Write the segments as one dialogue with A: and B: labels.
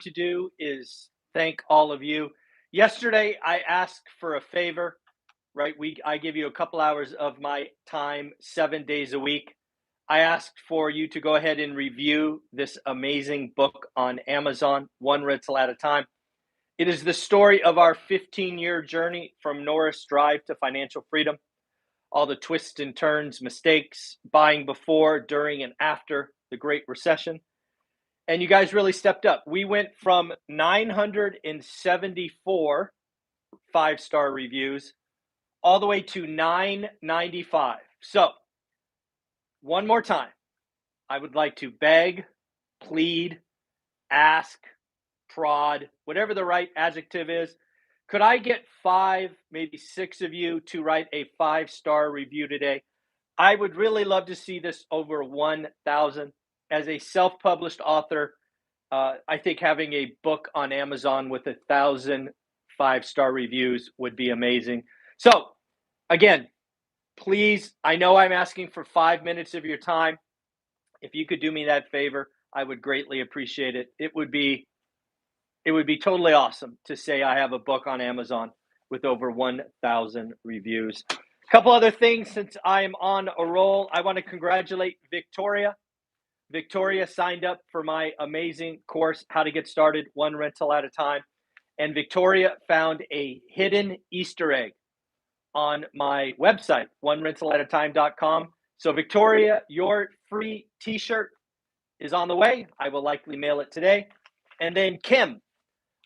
A: to do is thank all of you. Yesterday, I asked for a favor, right? I give you a couple hours of my time, 7 days a week. I asked for you to go ahead and review this amazing book on Amazon, one rental at a time. It is the story of our 15-year journey from Norris Drive to financial freedom, all the twists and turns, mistakes, buying before, during, and after the Great Recession. And you guys really stepped up. We went from 974 five-star reviews all the way to 995. So, one more time, I would like to beg, plead, ask, prod, whatever the right adjective is. Could I get 5, maybe 6 of you to write a 5-star review today? I would really love to see this over 1,000. As a self-published author, I think having a book on Amazon with 1,000 5-star reviews would be amazing. So, again, please, I know I'm asking for 5 minutes of your time. If you could do me that favor, I would greatly appreciate it. It would be totally awesome to say I have a book on Amazon with over 1,000 reviews. A couple other things since I am on a roll. I want to congratulate Victoria. Victoria signed up for my amazing course, How to Get Started One Rental at a Time. And Victoria found a hidden Easter egg on my website, onerentalatime.com. So Victoria, your free t-shirt is on the way. I will likely mail it today. And then Kim,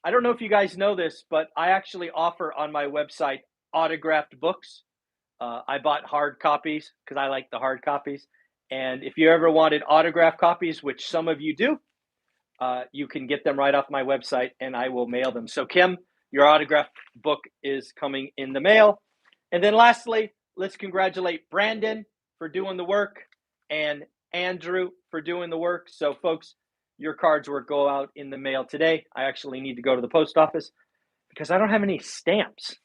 A: I don't know if you guys know this, but I actually offer on my website autographed books. I bought hard copies because I like the hard copies. And if you ever wanted autographed copies, which some of you do, you can get them right off my website and I will mail them. So Kim, your autographed book is coming in the mail. And then lastly, let's congratulate Brandon for doing the work and Andrew for doing the work. So folks, your cards will go out in the mail today. I actually need to go to the post office because I don't have any stamps.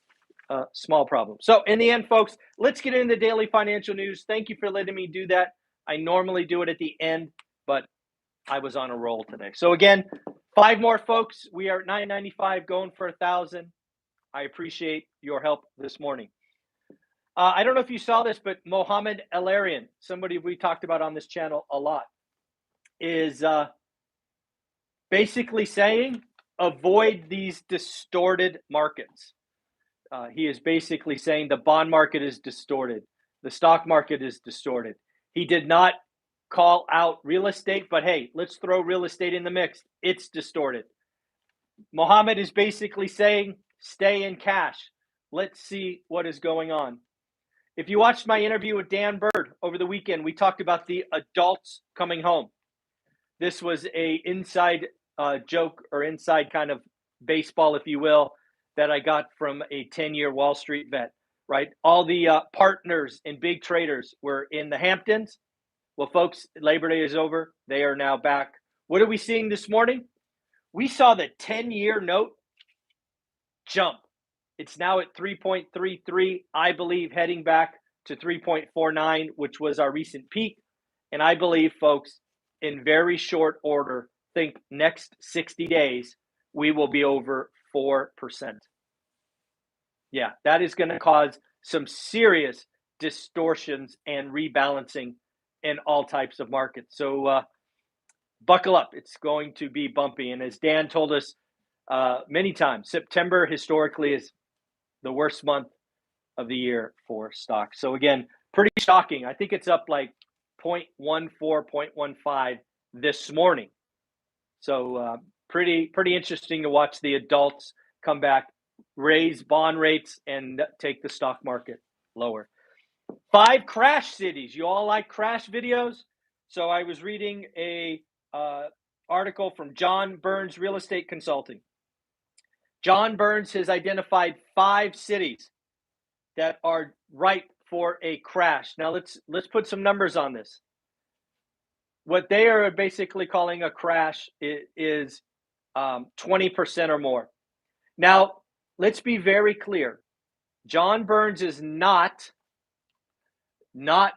A: Small problem. So in the end, folks, let's get into the daily financial news. Thank you for letting me do that. I normally do it at the end, but I was on a roll today. So again, 5 more folks. We are at 995 going for 1,000. I appreciate your help this morning. I don't know if you saw this, but Mohammed El-Arian, somebody we talked about on this channel a lot, is basically saying avoid these distorted markets. He is basically saying the bond market is distorted. The stock market is distorted. He did not call out real estate, but hey, let's throw real estate in the mix. It's distorted. Mohammed is basically saying stay in cash. Let's see what is going on. If you watched my interview with Dan Bird over the weekend, we talked about the adults coming home. This was a inside joke or inside kind of baseball, if you will, that I got from a 10-year Wall Street vet, right? All the partners and big traders were in the Hamptons. Well, folks, Labor Day is over. They are now back. What are we seeing this morning? We saw the 10-year note jump. It's now at 3.33, I believe, heading back to 3.49, which was our recent peak. And I believe, folks, in very short order, think next 60 days, we will be over 4%. Yeah, that is going to cause some serious distortions and rebalancing in all types of markets. So buckle up. It's going to be bumpy. And as Dan told us many times, September historically is the worst month of the year for stocks. So again, pretty shocking. I think it's up like 0.14, 0.15 this morning. So pretty interesting to watch the adults come back, raise bond rates, and take the stock market lower. 5 crash cities. You all like crash videos? So I was reading a article from John Burns Real Estate Consulting. John Burns has identified 5 cities that are ripe for a crash. Now let's put some numbers on this. What they are basically calling a crash is 20% or more. Now, let's be very clear. John Burns is not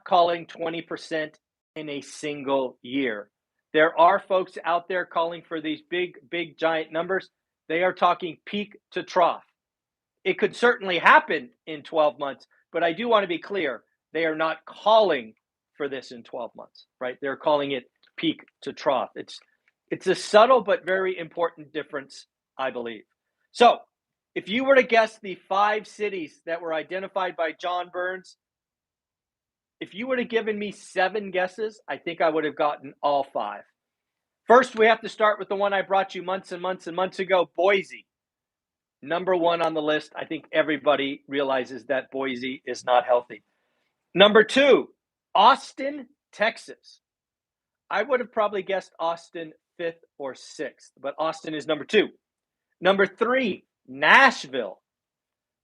A: calling 20% in a single year. There are folks out there calling for these big, giant numbers. They are talking peak to trough. It could certainly happen in 12 months, but I do want to be clear. They are not calling for this in 12 months, right? They're calling it peak to trough. It's a subtle but very important difference, I believe. So if you were to guess the 5 cities that were identified by John Burns, if you would have given me 7 guesses, I think I would have gotten all 5. First, we have to start with the one I brought you months and months and months ago, Boise. Number 1 on the list. I think everybody realizes that Boise is not healthy. Number 2, Austin, Texas. I would have probably guessed Austin 5th or 6th, but Austin is number 2. Number 3, Nashville.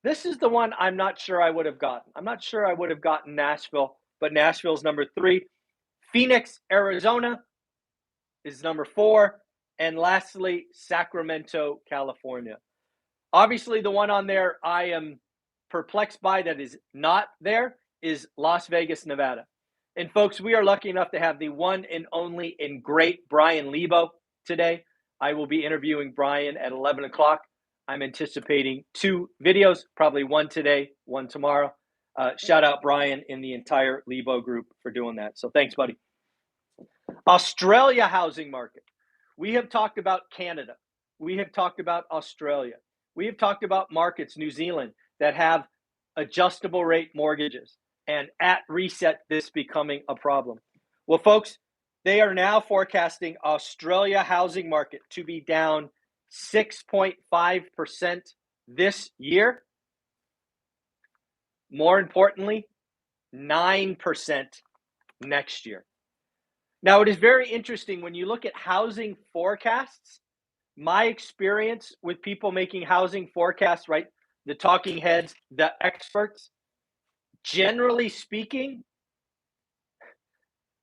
A: This is the one I'm not sure I would have gotten. I'm not sure I would have gotten Nashville, but Nashville's number 3. Phoenix, Arizona is number 4. And lastly, Sacramento, California. Obviously, the one on there I am perplexed by that is not there is Las Vegas, Nevada. And folks, we are lucky enough to have the one and only and great Brian Lebo today. I will be interviewing Brian at 11 o'clock. I'm anticipating 2 videos, probably one today, one tomorrow. Shout out Brian and the entire Lebo group for doing that. So thanks, buddy. Australia housing market. We have talked about Canada. We have talked about Australia. We have talked about markets, New Zealand, that have adjustable rate mortgages, and at reset, this becoming a problem. Well, folks, they are now forecasting Australia housing market to be down 6.5% this year. More importantly, 9% next year. Now, it is very interesting when you look at housing forecasts. My experience with people making housing forecasts, right? The talking heads, the experts, generally speaking,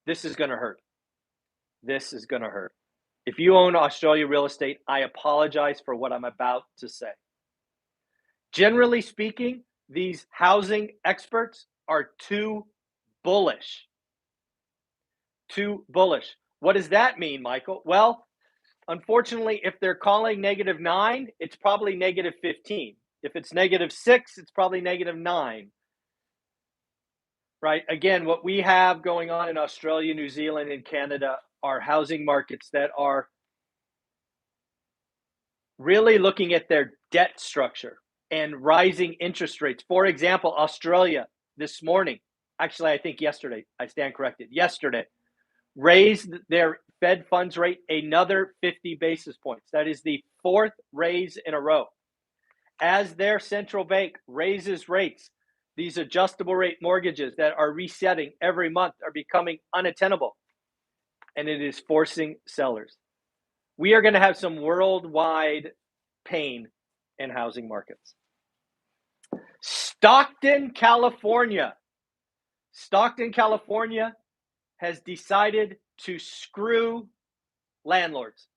A: this is going to hurt. This is going to hurt. If you own Australia real estate, I apologize for what I'm about to say. Generally speaking, these housing experts are too bullish. Too bullish. What does that mean, Michael? Well, unfortunately, if they're calling -9, it's probably -15. If it's -6, it's probably -9. Right? Again, what we have going on in Australia, New Zealand, and Canada are housing markets that are really looking at their debt structure and rising interest rates. For example, Australia this morning, actually, I think yesterday, I stand corrected, yesterday, raised their Fed funds rate another 50 basis points. That is the 4th raise in a row. As their central bank raises rates, these adjustable rate mortgages that are resetting every month are becoming unattainable, and it is forcing sellers. We are going to have some worldwide pain in housing markets. Stockton, California. Stockton, California has decided to screw landlords.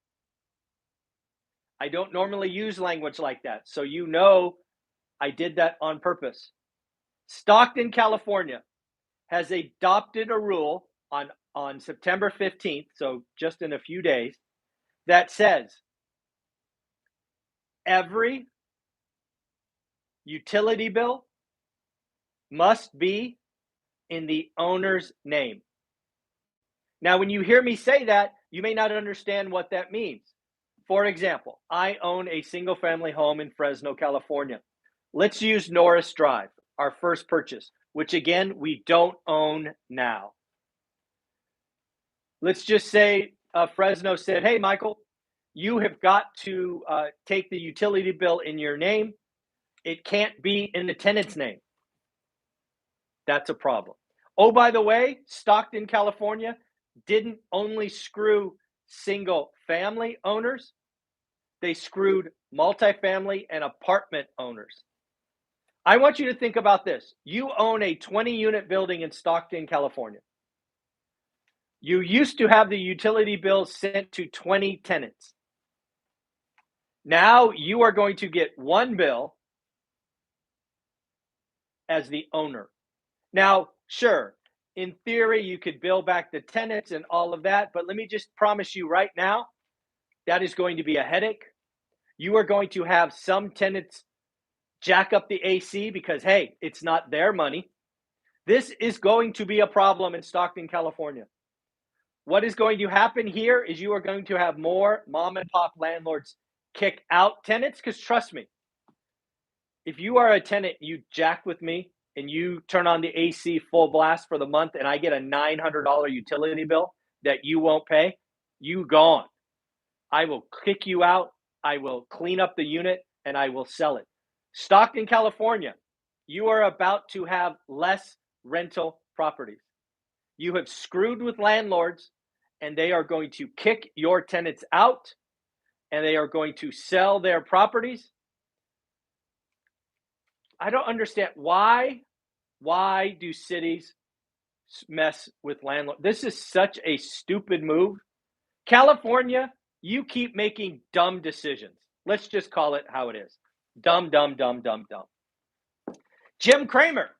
A: I don't normally use language like that, so you know I did that on purpose. Stockton, California has adopted a rule on September 15th, so just in a few days, that says every utility bill must be in the owner's name. Now, when you hear me say that, you may not understand what that means. For example, I own a single-family home in Fresno, California. Let's use Norris Drive, our first purchase, which again, we don't own now. Let's just say Fresno said, hey, Michael, you have got to take the utility bill in your name. It can't be in the tenant's name. That's a problem. Oh, by the way, Stockton, California didn't only screw single family owners, they screwed multifamily and apartment owners. I want you to think about this. You own a 20-unit building in Stockton, California. You used to have the utility bill sent to 20 tenants. Now you are going to get one bill as the owner. Now, sure, in theory, you could bill back the tenants and all of that. But let me just promise you right now, that is going to be a headache. You are going to have some tenants jack up the AC because, hey, it's not their money. This is going to be a problem in Stockton, California. What is going to happen here is you are going to have more mom and pop landlords kick out tenants, because trust me, if you are a tenant, you jack with me and you turn on the AC full blast for the month and I get a $900 utility bill that you won't pay, you gone. I will kick you out. I will clean up the unit and I will sell it. Stockton, California, you are about to have less rental properties. You have screwed with landlords and they are going to kick your tenants out and they are going to sell their properties. I don't understand why do cities mess with landlords? This is such a stupid move. California, you keep making dumb decisions. Let's just call it how it is. Dumb, dumb, dumb, dumb, dumb. Jim Cramer,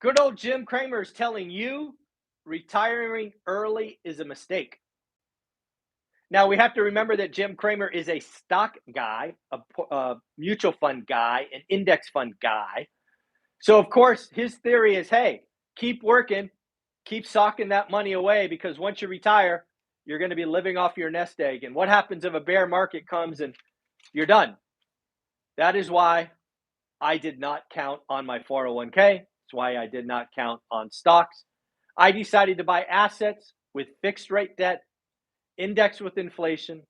A: good old Jim Cramer is telling you retiring early is a mistake. Now, we have to remember that Jim Cramer is a stock guy, a mutual fund guy, an index fund guy. So, of course, his theory is, hey, keep working, keep socking that money away, because once you retire, you're going to be living off your nest egg. And what happens if a bear market comes and you're done? That is why I did not count on my 401k. That's why I did not count on stocks. I decided to buy assets with fixed rate debt, indexed with inflation,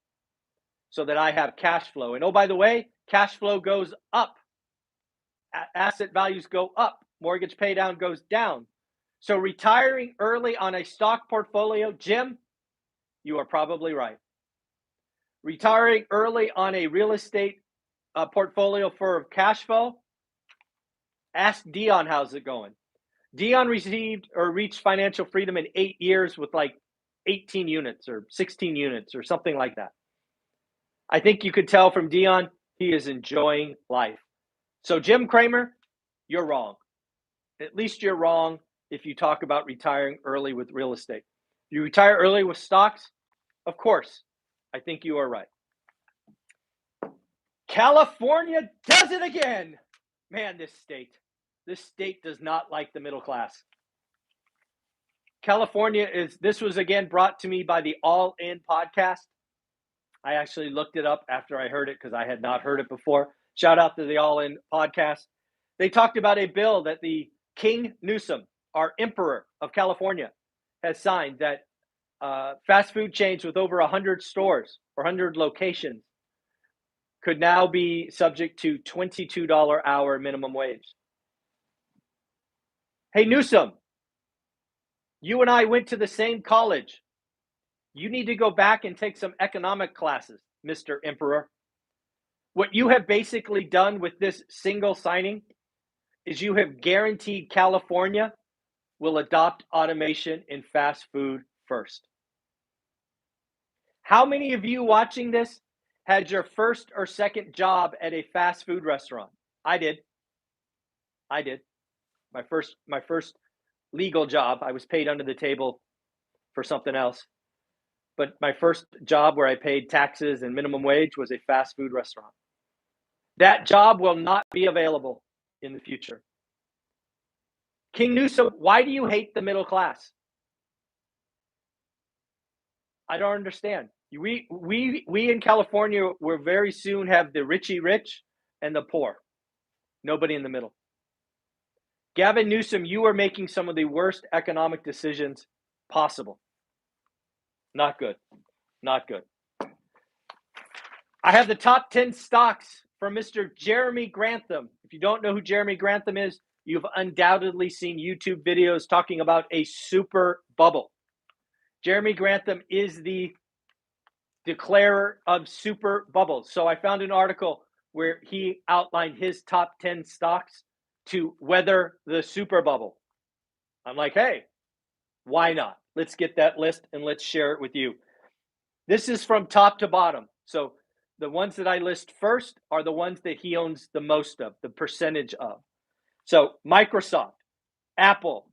A: so that I have cash flow. And oh, by the way, cash flow goes up. Asset values go up. Mortgage pay down goes down. So retiring early on a stock portfolio, Jim, you are probably right. Retiring early on a real estate portfolio for cash flow, ask Dion how's it going. Dion received or reached financial freedom in 8 years with like 18 units or 16 units or something like that. I think you could tell from Dion, he is enjoying life. So Jim Cramer, you're wrong. At least you're wrong if you talk about retiring early with real estate. You retire early with stocks, of course, I think you are right. California does it again. Man, this state does not like the middle class. California this was again brought to me by the All In podcast. I actually looked it up after I heard it because I had not heard it before. Shout out to the All In podcast. They talked about a bill that the King Newsom, our emperor of California, has signed that fast food chains with over 100 stores or 100 locations could now be subject to $22 hour minimum wage. Hey, Newsom, you and I went to the same college. You need to go back and take some economic classes, Mr. Emperor. What you have basically done with this single signing is you have guaranteed California will adopt automation in fast food first. How many of you watching this had your first or second job at a fast food restaurant? I did. My first legal job, I was paid under the table for something else. But my first job where I paid taxes and minimum wage was a fast food restaurant. That job will not be available in the future. King Newsom, why do you hate the middle class? I don't understand. We in California will very soon have the richy rich and the poor. Nobody in the middle. Gavin Newsom, you are making some of the worst economic decisions possible. Not good. Not good. I have the top 10 stocks from Mr. Jeremy Grantham. If you don't know who Jeremy Grantham is, you've undoubtedly seen YouTube videos talking about a super bubble. Jeremy Grantham is the declarer of super bubbles. So I found an article where he outlined his top 10 stocks to weather the super bubble. I'm like, hey, why not? Let's get that list and let's share it with you. This is from top to bottom. So the ones that I list first are the ones that he owns the most of, the percentage of. So Microsoft, Apple,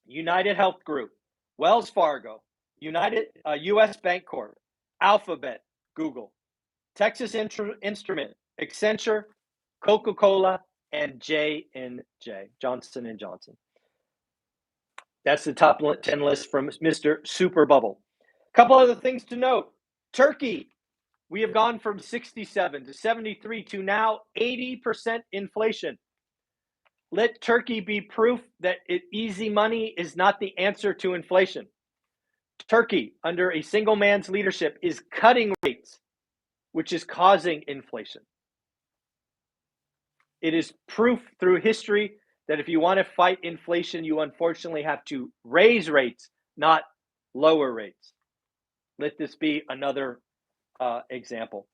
A: United Health Group, Wells Fargo, US Bank Corp, Alphabet, Google, Texas Instrument, Accenture, Coca-Cola, and J&J, Johnson & Johnson. That's the top 10 list from Mr. Super Bubble. A couple other things to note. Turkey, we have gone from 67 to 73 to now 80% inflation. Let Turkey be proof that easy money is not the answer to inflation. Turkey, under a single man's leadership, is cutting rates, which is causing inflation. It is proof through history that if you want to fight inflation, you unfortunately have to raise rates, not lower rates. Let this be another example.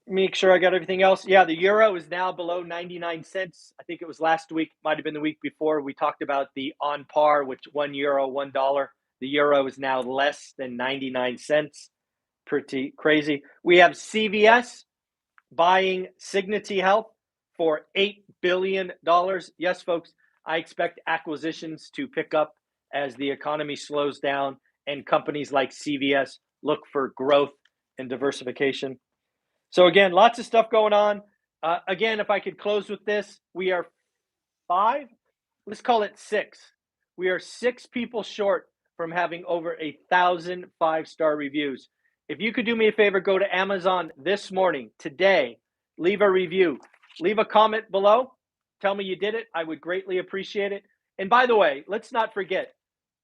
A: Make sure I got everything else. Yeah, the euro is now below 99 cents. I think it was last week, might have been the week before. We talked about the on par, which €1, $1. The euro is now less than 99 cents. Pretty crazy. We have CVS buying Signity Health for $8 billion. Yes, folks, I expect acquisitions to pick up as the economy slows down and companies like CVS look for growth and diversification. So again, lots of stuff going on. Again, if I could close with this, we are 5, let's call it 6. We are 6 people short from having over 1,000 5-star reviews. If you could do me a favor, go to Amazon this morning, today, leave a review, leave a comment below, tell me you did it. I would greatly appreciate it. And by the way, let's not forget,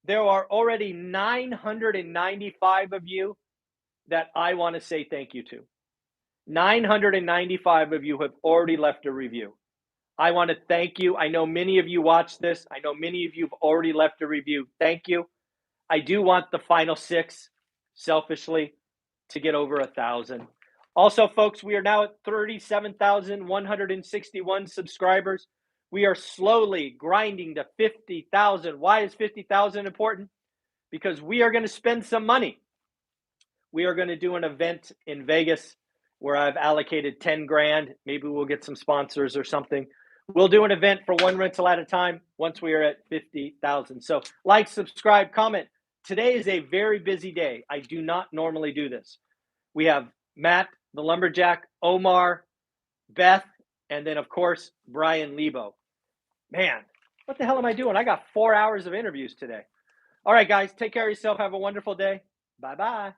A: there are already 995 of you that I want to say thank you to. 995 of you have already left a review. I want to thank you. I know many of you watch this. I know many of you have already left a review. Thank you. I do want the final 6, selfishly, to get over 1,000. Also, folks, we are now at 37,161 subscribers. We are slowly grinding to 50,000. Why is 50,000 important? Because we are going to spend some money. We are going to do an event in Vegas where I've allocated 10 grand. Maybe we'll get some sponsors or something. We'll do an event for one rental at a time once we are at 50,000. So like, subscribe, comment. Today is a very busy day. I do not normally do this. We have Matt, the Lumberjack, Omar, Beth, and then, of course, Brian Lebo. Man, what the hell am I doing? I got 4 hours of interviews today. All right, guys, take care of yourself. Have a wonderful day. Bye-bye.